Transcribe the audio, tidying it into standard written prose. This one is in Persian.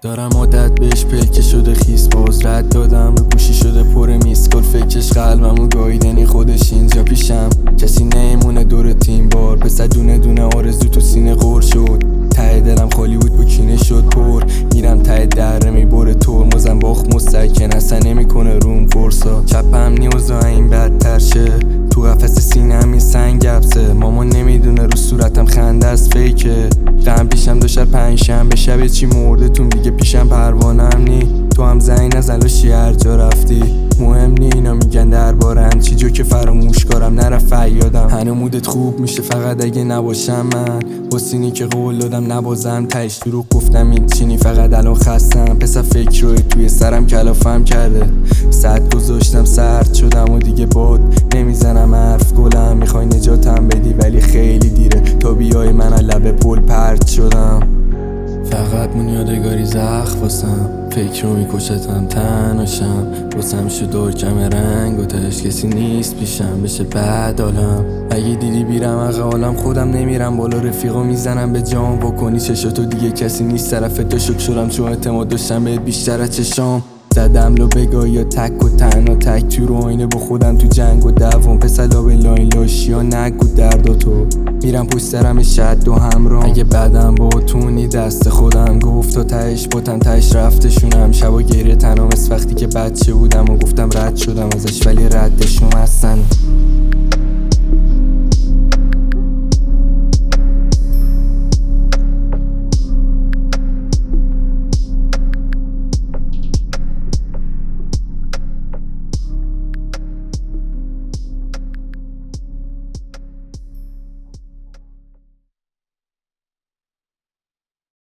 دارم عادت بهش پلکه شده خیس باز رد دادم رو گوشی شده پر میسکل فکرش قلبمو گایدنی خودش اینجا پیشم کسی نیمونه دور تیم بار پسر دونه دونه آرزو تو سینه غور شد ته دلم خالی بود با کینه شد پر میرم ته دره میبره ترمزم باخ مستکن اصلا نمیکنه روم فرسا چپم نیوزا این بدتر شه تو قفس سینم این سنگ گبسه مامان نمیدونه رو صورتم خنده از فیکه غم پیشم داشت پنجشنبه شب چی مردتون دیگه پیشم پروانم نی تو هم زنگ نزن لاشی هر جا رفتی مهم نی اینا میگن دربارن چی جو که فراموش کارم نرفت فریادم هنو مودت خوب میشه فقط اگه نباشم من حسینی که قول دادم نبازم تهش دروغ گفتم این چینی فقط الان خستم پسر فکر روی توی سرم کلافم کرده صد گذاشتم سرد شدم و دیگه باد نمیزنم حرف گلم میخوای نجاتم بدی ولی خیلی دیره تا بیای من از لب پل پرت شدم فقط مون یادگاری زخم واسم فکر رو میکشتم تنهاشم واسم شد کم رنگ و تش کسی نیست پیشم بشه بعد عالم اگه دیدی بیرم عقه عالم خودم نمیرم بالا رفیقا میزنم به جام واکنی چشاتو دیگه کسی نیست طرف تو شک شدم چون اعتماد داشتم بهت بیشتر از چشام زدم لو بگاه یا تک و تنها تک تو رو آینه با خودم تو جنگ و دوام پسر لابه لاین لاشی ها نگو درداتو میرم پشت سرم شد و همراه اگه بعدم با تونی دست خودم گفت تا تهش باتن تهش رفتشونم شبا گریه تنها مثل وقتی که بچه بودم و گفتم رد شدم ازش ولی ردشون هستن